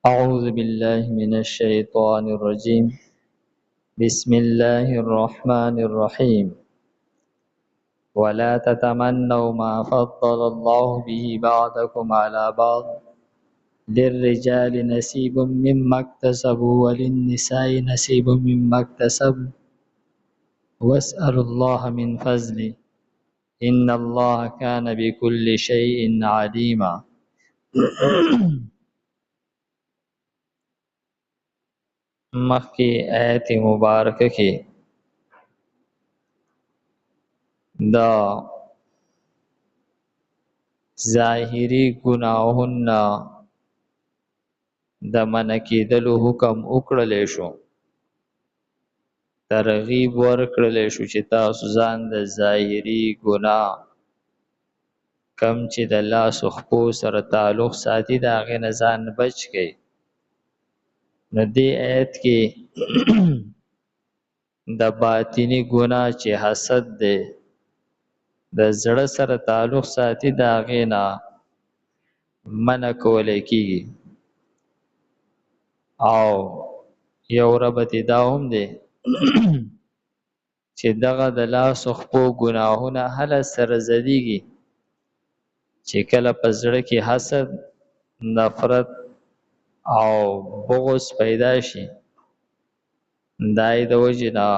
أعوذ بالله من الشيطان الرجيم. بسم الله الرحمن الرحيم. ولا تتمنوا ما فضل الله به بعضكم على بعض للرجال نصيب مما اكتسبوا وللنساء نصيب مما اكتسبوا واسألوا الله من فضله إن الله كان بكل شيء عليما. مخکې آیت مبارکه کې دا ظاهری گناهونه د منع کېدلو حکم وکړلی شو، ترغیب ورکړلی شو چې تاسو ځان د ظاهری ګناه کم چې د لاسو خپو سره تعلق ساتي د هغې نه ځان بچ کړئ. نو دې آیت کې د باطني ګناه چې حسد دی د زړه سره تعلق ساتي د هغې نه منع کولی کېږي، او یو ربط دا هم دی چې دغه د لاسو خپو ګناهونه هله سره زدیږي چې کله په زړه کې حسد، نفرت او بغض پیدا شي، دای د وجې نه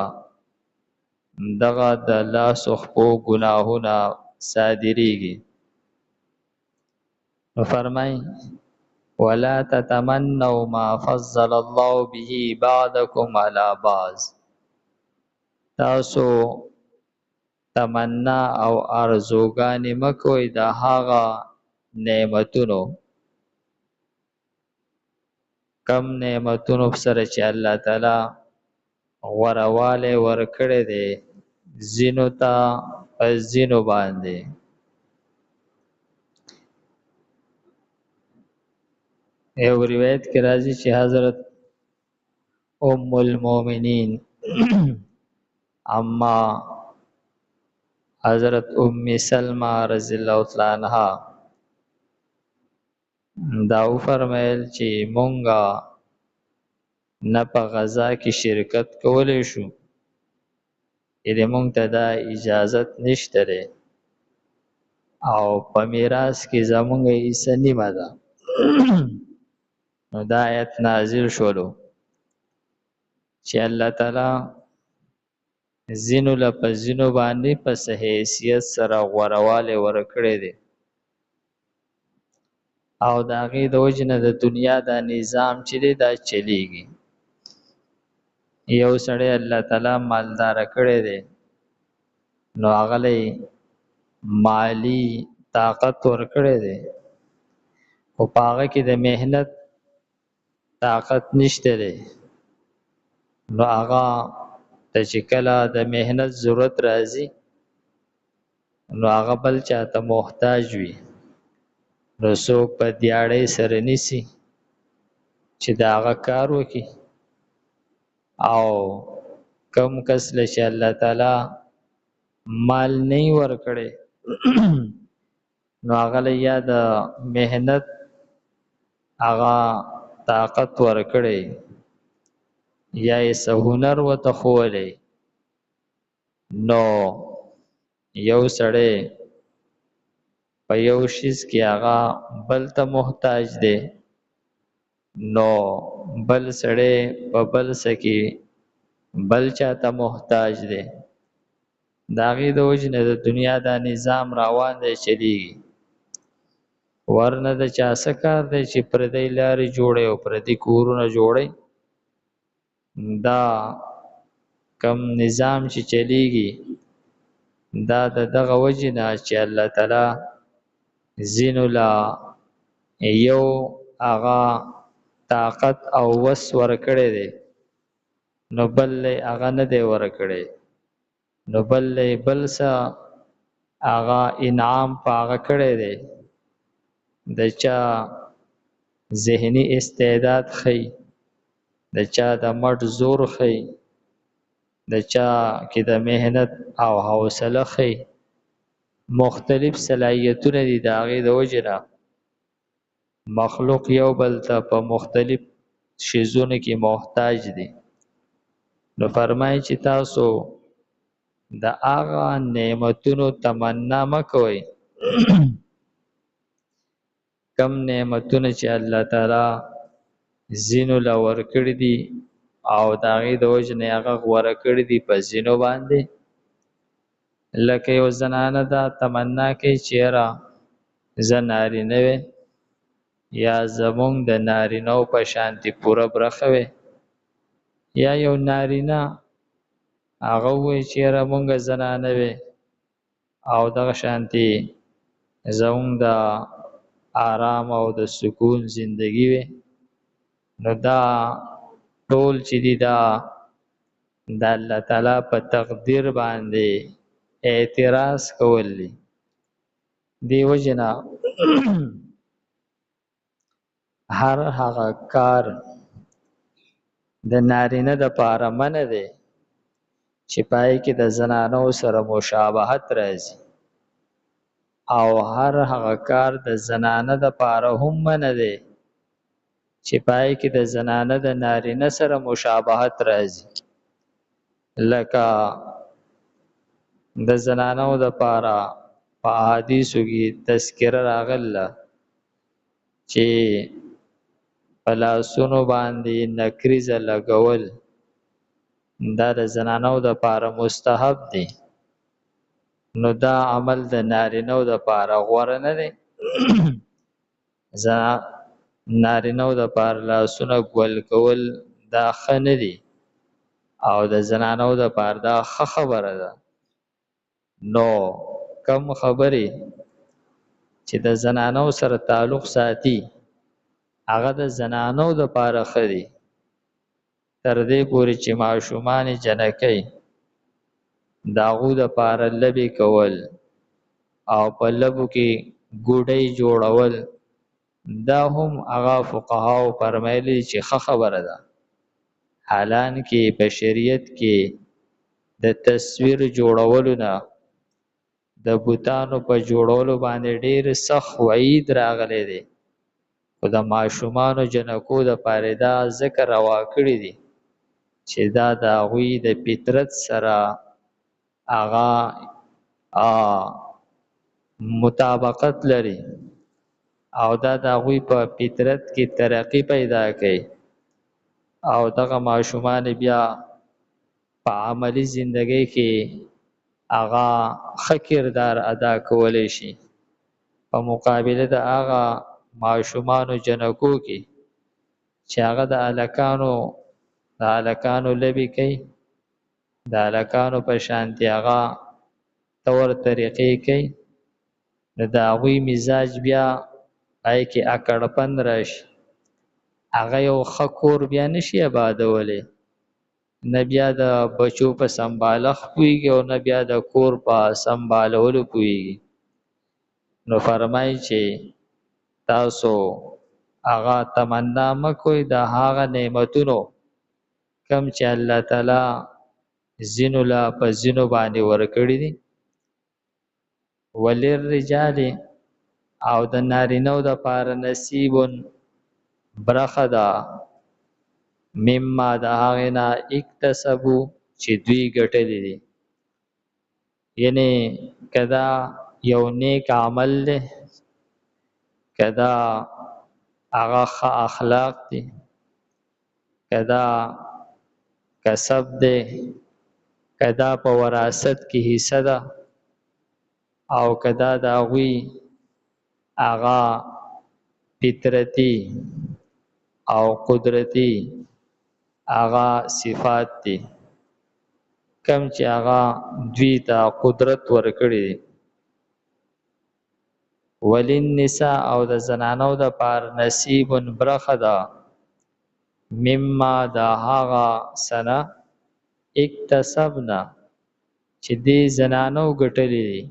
دغه د لاسو خپو ګناهونه صادریږي. نو فرمای ولا تتمنوا ما فضل الله به بعضكم على بعض، تاسو تمنا او ارزوګانې مکوئ د هغه نعمتونو کم نعمتونو سره چې الله تعالی غوروالی ورکړی دی ځینو ته په ځینو باندې. یو روایت کې راځي چې حضرت ام المؤمنین اما حضرت ام سلمہ رضی الله تعالی عنها دا فرمایل چې مونږه نه په غزا کې شرکت کولی شو، یعنې مونږ ته دا اجازت نشته دی، او په میراث کې زمونږ حصه نیمه ده. نو دا آیت نازل شولو چې الله تعالی ځینو له په ځینو باندې په حیثیت سره غوروالی ورکړی دی، او د هغې د وجې نه د دنیا دا نظام چې دی دا چلیږي. یو سړی الله تعالی مالداره کړی دی، نو هغه له مالی طاقت ورکړی دی، خو په هغه کې د محنت طاقت نشته دی، نو هغه ته چې کله د محنت ضرورت راځي نو هغه بل چاته محتاج وي، نو څوک په دیاړۍ سره نیسي چې د هغه کار وکړي، او کم کس له چې الله تعالی مال نه وي ورکړی نو هغه له یا د محنت هغه طاقت ورکړی یا یې څه هنر ورته ښوولی، نو یو سړی په یو شیز کې هغه بل ته محتاج دی، نو بل سړی په بل څه کې بل چاته محتاج دی. د هغې د وجې نه د دنیا دا نظام روان دی چلیږي. ورنه د چا څه کار دی چې پردۍ لارې جوړی او پردي کورونه جوړی، دا کم نظام چې چلیږي دا د دغه وجې نه چې الله تعالی ځینو له یو هغه طاقت او وس ورکړی دی، نو بل له هغه نه دی ورکړی، نو بل له بل څه هغه انعام په هغه کړی دی. د چا ذهني استعداد ښیي، د چا د مټ زور ښیي، د چا کې د محنت او حوصله ښیي، مختلف صلاحیتونه دي د هغې د وجې نه مخلوق یو بل ته په مختلف شیزونو کې محتاج دي. نو فرمایي چې تاسو د هغه نعمتونو تمنا مکوئ کم نعمتونه چې الله تعالی زینو لا ورکړي دي او د هغې د وجې نه هغه غوره کړي دي په زینو باندې. لکه یو زنانه دا تمنا کوي چې یاره زه نارینه وې یا زمونږ د نارینهو په شانتي پوره برخه وې، یا یو نارینه هغه ووایي چې یاره مونږ زنانه وې او دغه شانتي زمونږ د آرام او د سکون زندگی وې. نو دا ټول چې دي دا د الله تعالی په تقدیر باندې اعتراض کول دي. دی وجنا هر هغه کار د نارینه د پاره منه دی چې پای کې د زنانو سره مشابهت راځي، او هر هغه کار د زنانه د پاره هم منه دی چې پای کې د زنانه د نارینه سره مشابهت راځي. لکه د زنانو د پاره په احادیثو کې تذکره راغله چې په لاسونو باندې نکریزه لګول دا د زنانو د پاره مستحب دی. نو دا عمل د نارینو د پاره غوره نه دی. نارینو د پاره لاسونه ګول کول دا ښه نه دی او د زنانو د پاره دا ښه خبره ده. نو کم خبرې چې د زنانو سره تعلق ساتي هغه د زنانو د پاره ښه دي، تر دې پورې چې ماشومان جنکۍ د هغو د پاره لبې کول او په لبو کې ګوډۍ جوړول دا هم هغه فقهاو فرمایلي چې ښه خبره ده. حالانکه په شریعت کې د تصویر جوړولو نه د بوتانو په جوړولو باندې ډېر سخت وعید راغلی دی، خو د ماشومانو جنکو د پاره دا ذکر روا کړی دي چې دا د هغوی د فطرت سره هغه مطابقت لري او دا د هغوی په فطرت کې ترقی پیدا کوي او دغه ماشومان بیا په عملی زندگی کې هغه ښه کردار ادا کولی شي په مقابله د هغه ماشومانو جنکو کې چې هغه د هلکانو لبې کوي، د هلکانو په شانتي هغه طور طریقې کوي. نو د هغوی مزاج بیا پای کې اکړپن راشي، هغه یو ښه کور بیا نشي آبادولی، نه بیا د بچو په سنبالښت پوهېږي او نه بیا د کور په سنبالولو پوهېږي. نو فرمایي چې تاسو هغه تمنا مکوئ د هغه نعمتونو کم چې الله تعالی زینو لا په زینو باندې ورکړي دي. وللرجال او د نارینو د پاره نصیبون برخه ده مما د هغې نه اکتسبو چې دوی ګټلی دي. یعنی کدا یو نیک عمل دی، کدا هغه ښه اخلاق دی، کدا کسب دی، کدا په وراثت کې حصه ده او کدا د هغوی هغه فطرتي او قدرتی هغه صفات دي کم چې هغه دوی ته قدرت ورکړي دي. وللنساء او د زنانو د پار نصیب برخه ده مما د هغه سنه اکتسبنا چې دې زنانو ګټلې دي.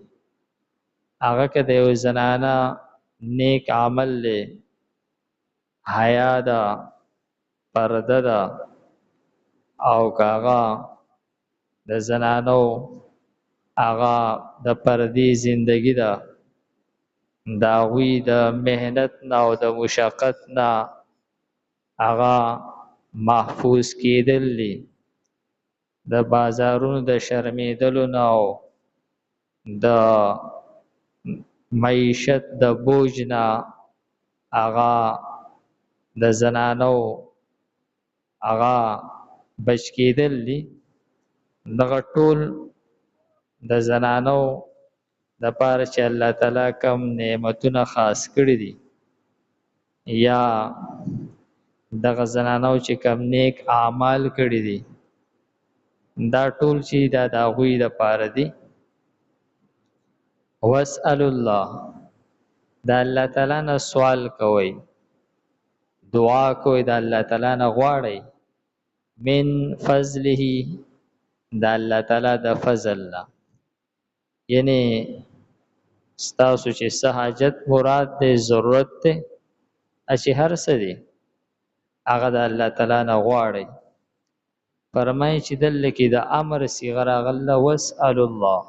هغه که د یو زنانه نیک عمل دی، حیا ده، پرده ده، او که هغه د زنانو هغه د پردې زندگی ده دا غوی د مهنت نه او د مشقت نه هغه محفوظ کېدل دي د بازارونو د شرمېدلو نه او د معیشت د بوج نه هغه د زنانو هغه بچ کېدل دي دغه ټول د زنانو د پاره چې الله تعالی کم نعمتونه خاص کړي دي یا دغه زنانو چې کم نیک اعمال کړي دي دا ټول چې دا د هغوی د پاره دي واسأل الله دا الله تعالی نه سوال کوئ دعا کوئ دا الله تعالی نه غواړئ من فضله دا الله تعالی د فضل نه یعنی ستاسو چې څه حاجت مراد دی ضرورت دی چې هر څه دی هغه د الله تعالی نه غواړئ فرمایي چې دلته کې د امر صيغه راغله واسأل الله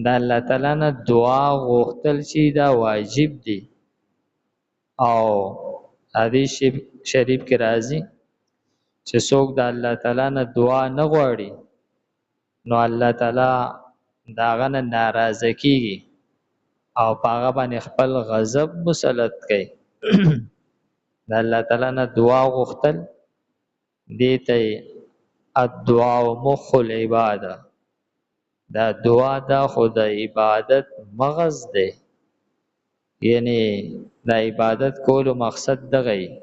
دا الله تعالی نه دعا غوښتل چې دا واجب دی او حدیث شریف کې راځي چې څوک د الله تعالی نه دعا نه غواړي نو الله تعالی داغه نه ناراضه کیږي او پاغه باندې خپل غضب مسلط کوي د الله تعالی نه دعا غوښتل دیته الدعاء مخ العباده دا دعا دا خود عبادت مغز دی یعنی دا عبادت کولو مقصد دغه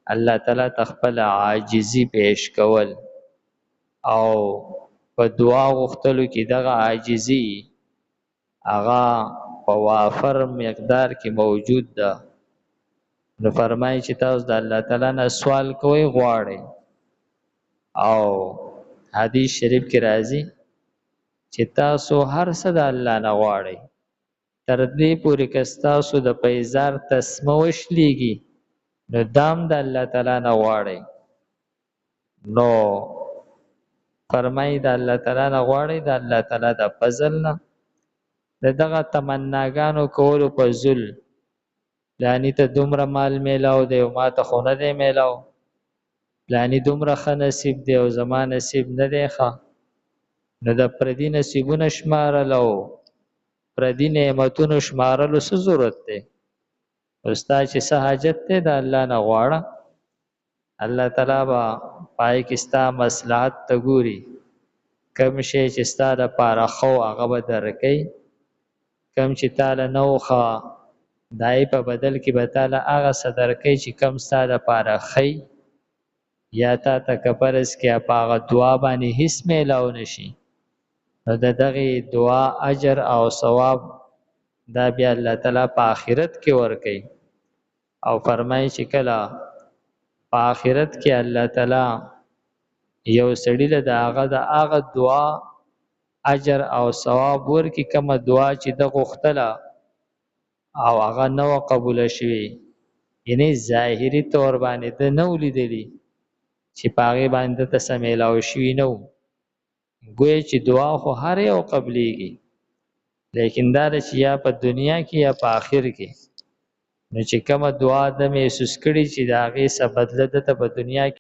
الله تعالی تخپل عاجزی پیش کول او په دعا غوښتلو کې دغه عاجزی هغه په وافر مقدار کې موجود ده نو فرمایي چې تاسو د الله تعالی نه سوال کوئ غواړئ او حدیث شریف کې راځي چې تاسو هر څه د الله نه غواړئ تر دې پورې که تاسو د پیزار تسمه وشلیږي نو دام د الله تعالی نه غواړئ نو فرمایي د الله تعالی نه غواړئ د الله تعالی د فضل نه دغه تمناګانو کولو په ذل لانی ته دومره مال میلاو دی او ما ته خو نه دی میلاو لانی دومره ښه نصیب دی او زما نصیب نه دی ښه نو د پردي نصیبونه شمارلو پردي نعمتونو شمارلو څه ضرورت دی ستا چې څه حاجت دی د الله نه غواړه الله تعالی به پای کې ستا مصلحت ته ګوري کم شی چې ستا دپاره ښه هغه به درکوي کم چې تاله نه وښه دای په بدل کې به تاله هغه څه درکوي چې کم ستا دپاره ښی یا تا ته که فرض کې په هغه دعا باندې هیڅ میلاو نشي نو د دغې دعا اجر او ثواب دا بیا الله تعالی په آخرت کې ورکوي او فرمایي چې کله په آخرت کې الله تعالی یو سړي له د هغه دعا اجر او ثواب ورکړي کومه دعا چې د غوښتله او هغه نه وه قبوله شوې یعنی ظاهري طور باندې ده نه ولیدلي چې په هغې باندې دته څه میلاو شوي نه وو ګویا چې دعا خو هر یو قبلیږي لیکن دا ده چې یا په دنیا کې یا په آخر کې نو چې کومه دعا ده محسوس کړي چې د هغې څه بدله دته په دنیا کې